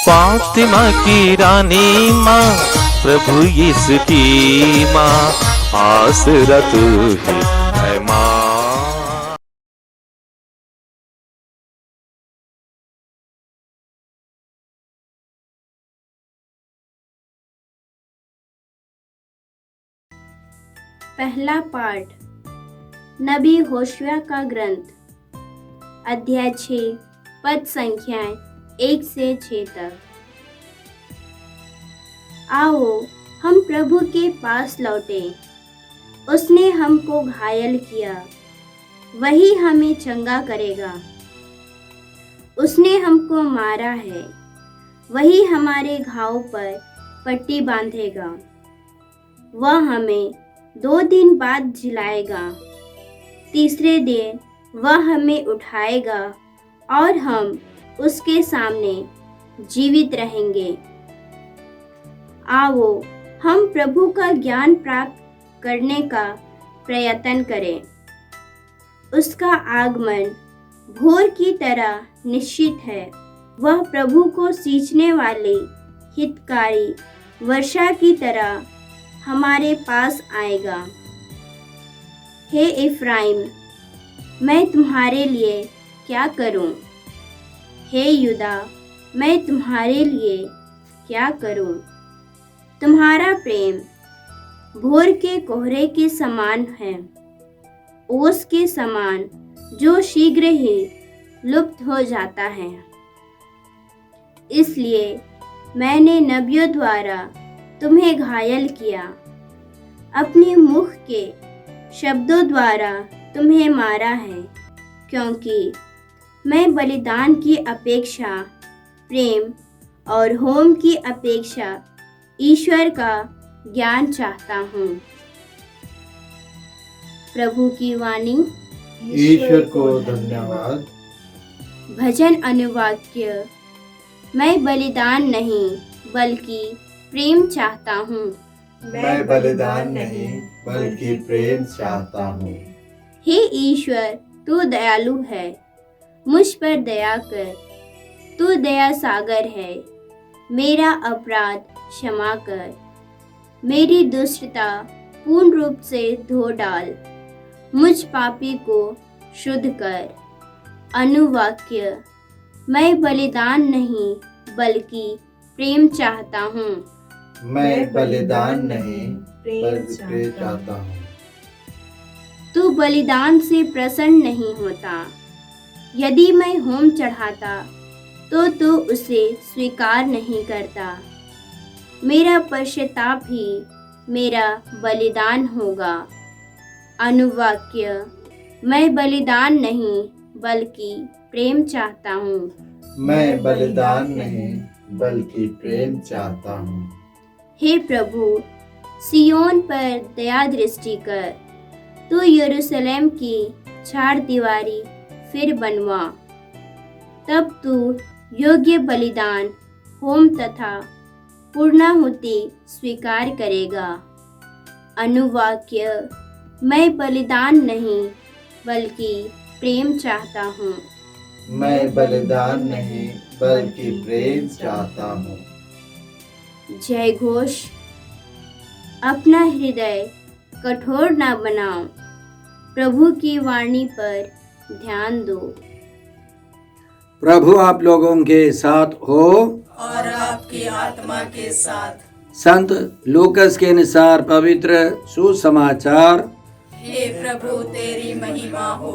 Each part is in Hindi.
फातिमा की रानी माँ, प्रभु यीशु की माँ, आसरा तू ही है माँ। पहला पाठ नबी होशे का ग्रंथ, अध्याय 6, पद संख्याएं 1 से 6 तक। आओ हम प्रभु के पास लौटे। उसने हमको घायल किया, वही हमें चंगा करेगा। उसने हमको मारा है, वही हमारे घाव पर पट्टी बांधेगा। वह हमें 2 दिन बाद जिलाएगा, तीसरे दिन वह हमें उठाएगा और हम उसके सामने जीवित रहेंगे। आओ हम प्रभु का ज्ञान प्राप्त करने का प्रयत्न करें। उसका आगमन भोर की तरह निश्चित है। वह प्रभु को सींचने वाले हितकारी वर्षा की तरह हमारे पास आएगा। हे इफ्राइम, मैं तुम्हारे लिए क्या करूं? हे यूदा, मैं तुम्हारे लिए क्या करूं? तुम्हारा प्रेम भोर के कोहरे के समान है, ओस के समान जो शीघ्र ही लुप्त हो जाता है। इसलिए मैंने नबियों द्वारा तुम्हें घायल किया, अपने मुख के शब्दों द्वारा तुम्हें मारा है, क्योंकि मैं बलिदान की अपेक्षा प्रेम और होम की अपेक्षा ईश्वर का ज्ञान चाहता हूँ। प्रभु की वाणी। ईश्वर को धन्यवाद। भजन अनुवाक्य। मैं बलिदान नहीं बल्कि प्रेम चाहता हूँ। मैं बलिदान नहीं बल्कि प्रेम चाहता हूँ। हे ईश्वर, तू दयालु है, मुझ पर दया कर। तू दया सागर है, मेरा अपराध क्षमा कर। मेरी दुष्टता पूर्ण रूप से धो डाल, मुझ पापी को शुद्ध कर। अनुवाक्य। मैं बलिदान नहीं बल्कि प्रेम चाहता हूँ। मैं बलिदान नहीं बल्कि प्रेम चाहता हूँ। तू बलिदान से प्रसन्न नहीं होता। यदि मैं होम चढ़ाता तो तू उसे स्वीकार नहीं करता। मेरा पश्चाताप ही मेरा बलिदान होगा। अनुवाक्य। मैं बलिदान नहीं बल्कि प्रेम चाहता हूँ। मैं बलिदान नहीं बल्कि प्रेम चाहता हूँ। हे प्रभु, सियोन पर दया दृष्टि कर। तू यरूशलेम की चार दीवारी फिर बनवा। तब तू योग्य बलिदान, होम तथा पूर्णाहुति स्वीकार करेगा। अनुवाक्य। मैं बलिदान नहीं बल्कि प्रेम चाहता हूँ। मैं बलिदान नहीं बल्कि प्रेम चाहता हूँ। जय घोष। अपना हृदय कठोर ना बनाओ, प्रभु की वाणी पर ध्यान दो। प्रभु आप लोगों के साथ हो और आपकी आत्मा के साथ। संत लूकस के अनुसार पवित्र सुसमाचार। हे प्रभु, तेरी महिमा हो।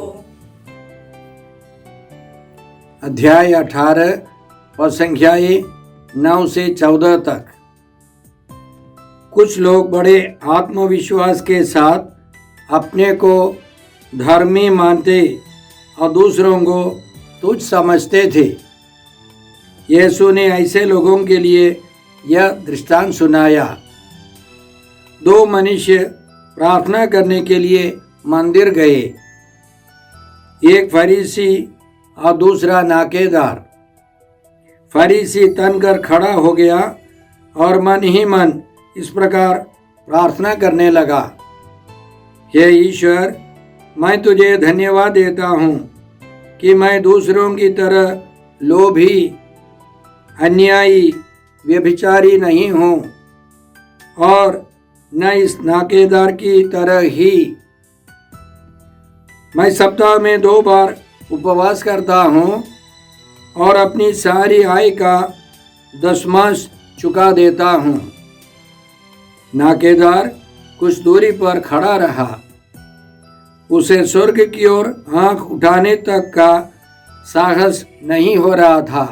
अध्याय 18 और संख्याएं 9 से 14 तक। कुछ लोग बड़े आत्मविश्वास के साथ अपने को धर्मी मानते और दूसरों को तुच्छ समझते थे। यीशु ने ऐसे लोगों के लिए यह दृष्टांत सुनाया। 2 मनुष्य प्रार्थना करने के लिए मंदिर गए, एक फरीसी और दूसरा नाकेदार। फरीसी तनकर खड़ा हो गया और मन ही मन इस प्रकार प्रार्थना करने लगा, हे ईश्वर, मैं तुझे धन्यवाद देता हूँ कि मैं दूसरों की तरह लोभी अन्यायी, व्यभिचारी नहीं हूँ और न इस नाकेदार की तरह ही। मैं सप्ताह में 2 बार उपवास करता हूँ और अपनी सारी आय का 10वांश चुका देता हूँ। नाकेदार कुछ दूरी पर खड़ा रहा। उसे स्वर्ग की ओर आंख उठाने तक का साहस नहीं हो रहा था।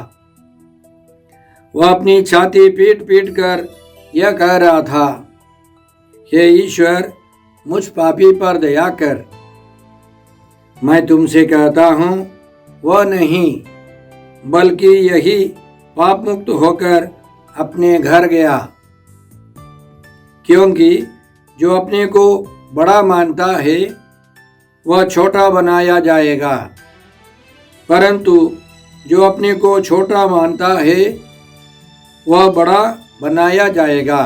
वह अपनी छाती पीट पीट कर यह कह रहा था, हे ईश्वर, मुझ पापी पर दया कर। मैं तुमसे कहता हूँ, वह नहीं, बल्कि यही पाप मुक्त होकर अपने घर गया। क्योंकि जो अपने को बड़ा मानता है वह छोटा बनाया जाएगा, परंतु जो अपने को छोटा मानता है वह बड़ा बनाया जाएगा।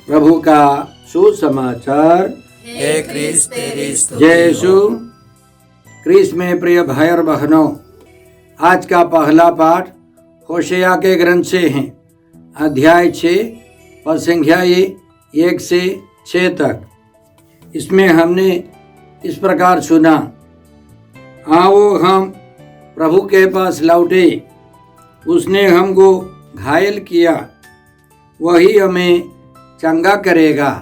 प्रभु का सुसमाचार। हे क्रिस्त तेरी स्तुति जय हो। यीशु क्रिस्त में प्रिय भाई और बहनों, आज का पहला पाठ होशेया के ग्रंथ से है, अध्याय 6 पद संख्या 1 से 6 तक। इसमें हमने इस प्रकार सुना, आओ हम प्रभु के पास लौटे, उसने हमको घायल किया, वही हमें चंगा करेगा।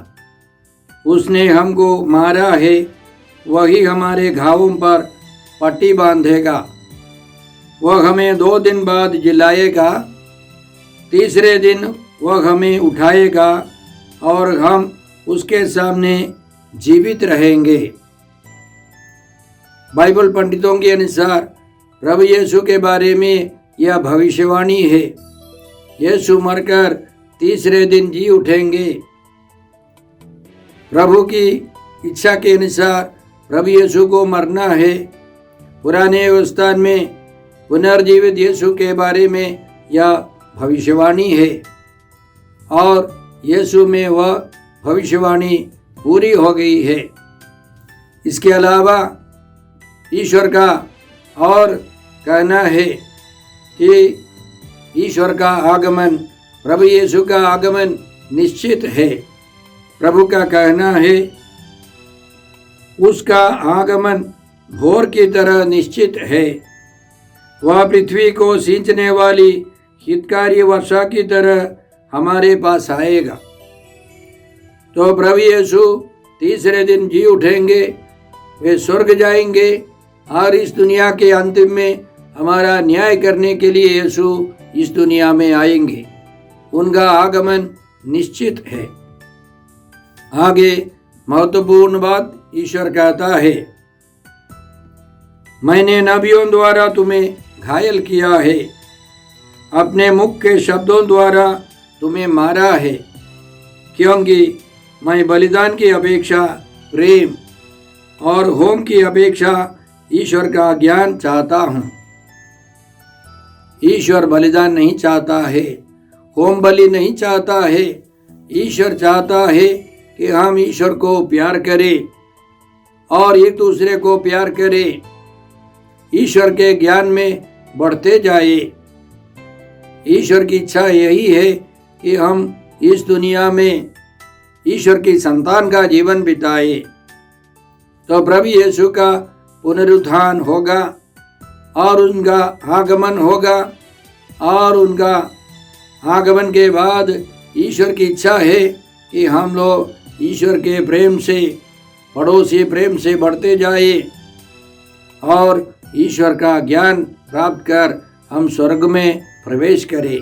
उसने हमको मारा है, वही हमारे घावों पर पट्टी बांधेगा। वह हमें 2 दिन बाद जिलाएगा, तीसरे दिन वह हमें उठाएगा और हम उसके सामने जीवित रहेंगे। बाइबल पंडितों के अनुसार प्रभु यीशु के बारे में यह भविष्यवाणी है। यीशु मरकर तीसरे दिन जी उठेंगे। प्रभु की इच्छा के अनुसार प्रभु यीशु को मरना है। पुराने व्यवस्था में पुनर्जीवित यीशु के बारे में यह भविष्यवाणी है और यीशु में वह भविष्यवाणी पूरी हो गई है। इसके अलावा ईश्वर का और कहना है कि ईश्वर का आगमन, प्रभु यीशु का आगमन निश्चित है। प्रभु का कहना है उसका आगमन भोर की तरह निश्चित है। वह पृथ्वी को सींचने वाली हितकारी वर्षा की तरह हमारे पास आएगा। तो प्रभु यीशु तीसरे दिन जी उठेंगे, वे स्वर्ग जाएंगे और इस दुनिया के अंतिम में हमारा न्याय करने के लिए यीशु इस दुनिया में आएंगे। उनका आगमन निश्चित है। आगे महत्वपूर्ण बात ईश्वर कहता है, मैंने नबियों द्वारा तुम्हें घायल किया है, अपने मुख के शब्दों द्वारा तुम्हें मारा है, क्योंकि मैं बलिदान की अपेक्षा प्रेम और होम की अपेक्षा ईश्वर का ज्ञान चाहता हूँ। ईश्वर बलिदान नहीं चाहता है, होम बलि नहीं चाहता है। ईश्वर चाहता है कि हम ईश्वर को प्यार करें और एक दूसरे को प्यार करें, ईश्वर के ज्ञान में बढ़ते जाए। ईश्वर की इच्छा यही है कि हम इस दुनिया में ईश्वर की संतान का जीवन बिताए। तो प्रभु यीशु का पुनरुत्थान होगा और उनका आगमन होगा और उनका आगमन के बाद ईश्वर की इच्छा है कि हम लोग ईश्वर के प्रेम से, पड़ोसी प्रेम से बढ़ते जाए और ईश्वर का ज्ञान प्राप्त कर हम स्वर्ग में प्रवेश करें।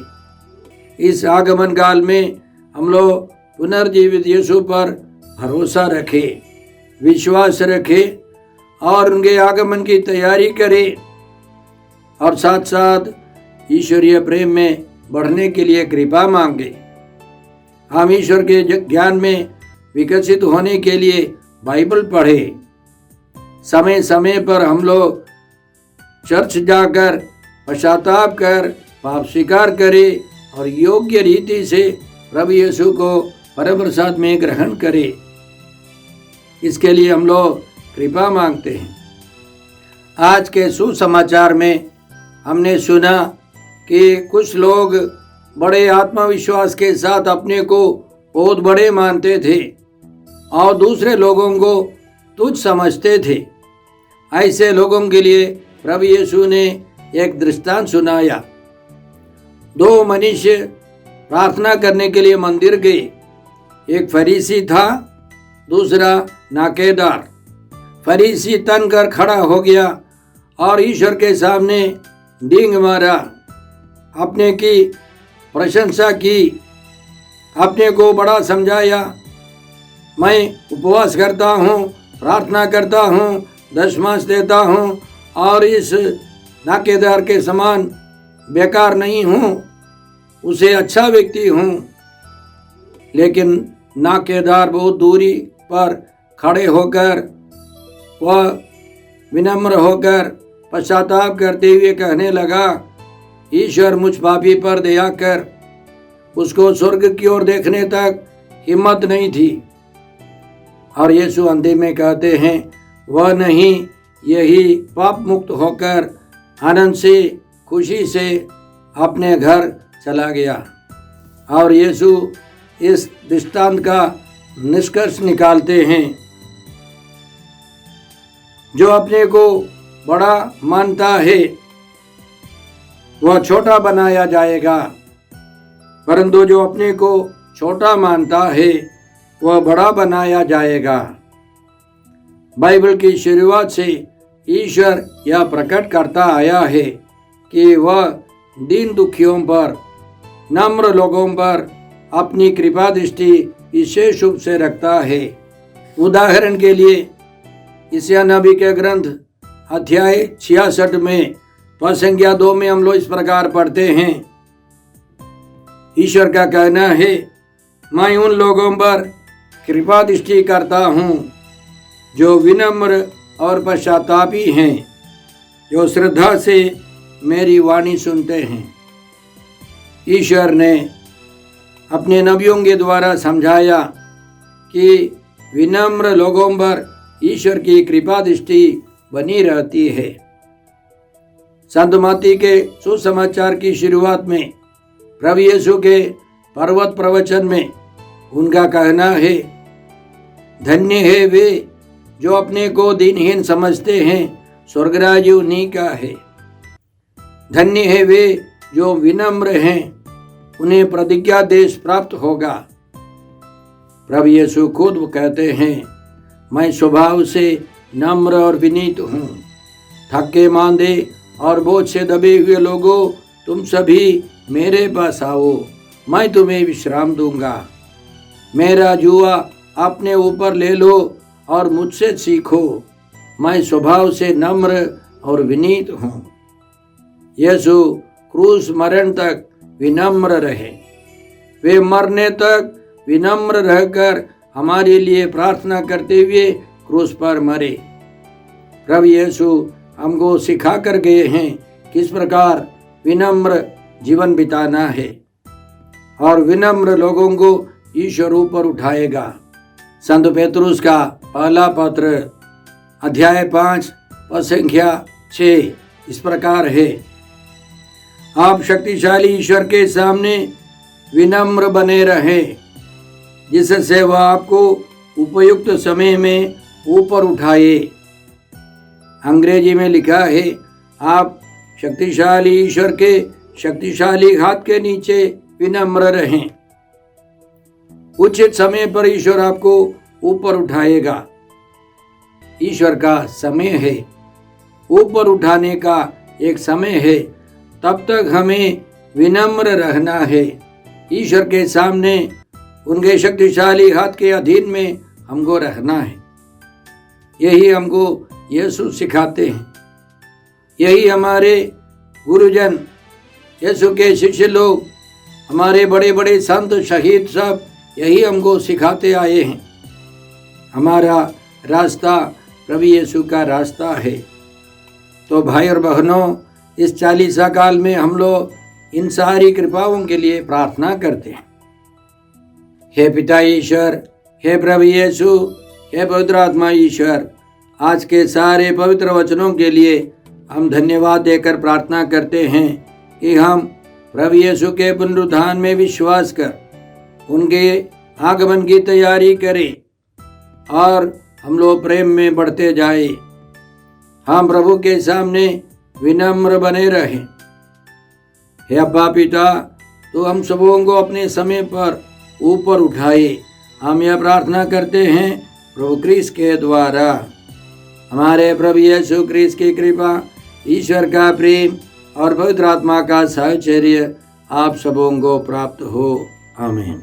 इस आगमन काल में हम लोग पुनर्जीवित यीशु पर भरोसा रखें, विश्वास रखें और उनके आगमन की तैयारी करें और साथ साथ ईश्वरीय प्रेम में बढ़ने के लिए कृपा मांगे। हम ईश्वर के ज्ञान में विकसित होने के लिए बाइबल पढ़ें। समय समय पर हम लोग चर्च जाकर पश्चाताप कर पाप स्वीकार करें और योग्य रीति से प्रभु यीशु को परम प्रसाद में ग्रहण करें। इसके लिए हम लोग कृपा मांगते हैं। आज के सुसमाचार में हमने सुना कि कुछ लोग बड़े आत्मविश्वास के साथ अपने को बहुत बड़े मानते थे और दूसरे लोगों को तुच्छ समझते थे। ऐसे लोगों के लिए प्रभु यीशु ने एक दृष्टांत सुनाया। दो मनुष्य प्रार्थना करने के लिए मंदिर गए। एक फरीसी था, दूसरा नाकेदार। फरीसी तन कर खड़ा हो गया और ईश्वर के सामने डींग मारा, अपने की प्रशंसा की, अपने को बड़ा समझाया। मैं उपवास करता हूँ, प्रार्थना करता हूँ, दशमांश देता हूँ और इस नाकेदार के समान बेकार नहीं हूँ, उसे अच्छा व्यक्ति हूँ। लेकिन नाकेदार बहुत दूरी पर खड़े होकर वह विनम्र होकर पश्चाताप करते हुए कहने लगा, ईश्वर मुझ पापी पर दया कर। उसको स्वर्ग की ओर देखने तक हिम्मत नहीं थी। और यीशु अंतिम में कहते हैं, वह नहीं, यही पाप मुक्त होकर आनंद से, खुशी से अपने घर चला गया। और यीशु इस दृष्टांत का निष्कर्ष निकालते हैं, जो अपने को बड़ा मानता है वह छोटा बनाया जाएगा, परंतु जो अपने को छोटा मानता है वह बड़ा बनाया जाएगा। बाइबल की शुरुआत से ईश्वर यह प्रकट करता आया है कि वह दीन दुखियों पर, नम्र लोगों पर अपनी कृपा दृष्टि विशेष रूप से रखता है। उदाहरण के लिए यशायाह नबी के ग्रंथ अध्याय 66 में पद संख्या 2 में हम लोग इस प्रकार पढ़ते हैं, ईश्वर का कहना है, मैं उन लोगों पर कृपा दृष्टि करता हूँ जो विनम्र और पश्चातापी हैं, जो श्रद्धा से मेरी वाणी सुनते हैं। ईश्वर ने अपने नबियों के द्वारा समझाया कि विनम्र लोगों पर ईश्वर की कृपा दृष्टि बनी रहती है। संत मत्ती के सुसमाचार की शुरुआत में प्रभु यीशु के पर्वत प्रवचन में उनका कहना है, धन्य है वे जो अपने को दीनहीन समझते हैं, स्वर्गराज उन्हीं का है। धन्य है वे जो विनम्र हैं, उन्हें प्रतिज्ञा देश प्राप्त होगा। प्रभु यीशु खुद कहते हैं, मैं स्वभाव से नम्र और विनीत हूँ। थके मांदे और बोझ से दबे हुए लोगों, तुम सभी मेरे पास आओ, मैं तुम्हें विश्राम दूंगा। मेरा जुआ अपने ऊपर ले लो और मुझसे सीखो, मैं स्वभाव से नम्र और विनीत हूँ। यीशु क्रूस मरण तक विनम्र रहे। वे मरने तक विनम्र रहकर हमारे लिए प्रार्थना करते हुए क्रूस पर मरे। प्रभु यीशु हमको सिखा कर गए हैं किस प्रकार विनम्र जीवन बिताना है, और विनम्र लोगों को ईश्वर ऊपर उठाएगा। संत पेतरुस का पहला पत्र अध्याय 5 पद संख्या 6 इस प्रकार है, आप शक्तिशाली ईश्वर के सामने विनम्र बने रहें, जिससे वह आपको उपयुक्त समय में ऊपर उठाए। अंग्रेजी में लिखा है, आप शक्तिशाली ईश्वर के शक्तिशाली हाथ के नीचे विनम्र रहें। उचित समय पर ईश्वर आपको ऊपर उठाएगा। ईश्वर का समय है, ऊपर उठाने का एक समय है, तब तक हमें विनम्र रहना है। ईश्वर के सामने उनके शक्तिशाली हाथ के अधीन में हमको रहना है। यही हमको यीशु सिखाते हैं। यही हमारे गुरुजन, यीशु के शिष्य लोग, हमारे बड़े बड़े संत शहीद सब यही हमको सिखाते आए हैं। हमारा रास्ता प्रभु यीशु का रास्ता है। तो भाई और बहनों, इस 40 काल में हम लोग इन सारी कृपाओं के लिए प्रार्थना करते हैं। हे पिता ईश्वर, हे प्रभु यीशु, हे पवित्र आत्मा ईश्वर, आज के सारे पवित्र वचनों के लिए हम धन्यवाद देकर प्रार्थना करते हैं कि हम प्रभु यीशु के पुनरुत्थान में विश्वास कर उनके आगमन की तैयारी करें और हम लोग प्रेम में बढ़ते जाए। हम प्रभु के सामने विनम्र बने रहें। हे अब्बा पिता, तो हम सबों को अपने समय पर ऊपर उठाए। हम यह प्रार्थना करते हैं प्रभु क्रिस्त के द्वारा। हमारे प्रभु यीशु क्रिस्त की कृपा, ईश्वर का प्रेम और पवित्र आत्मा का साहचर्य आप सबों को प्राप्त हो। आमीन।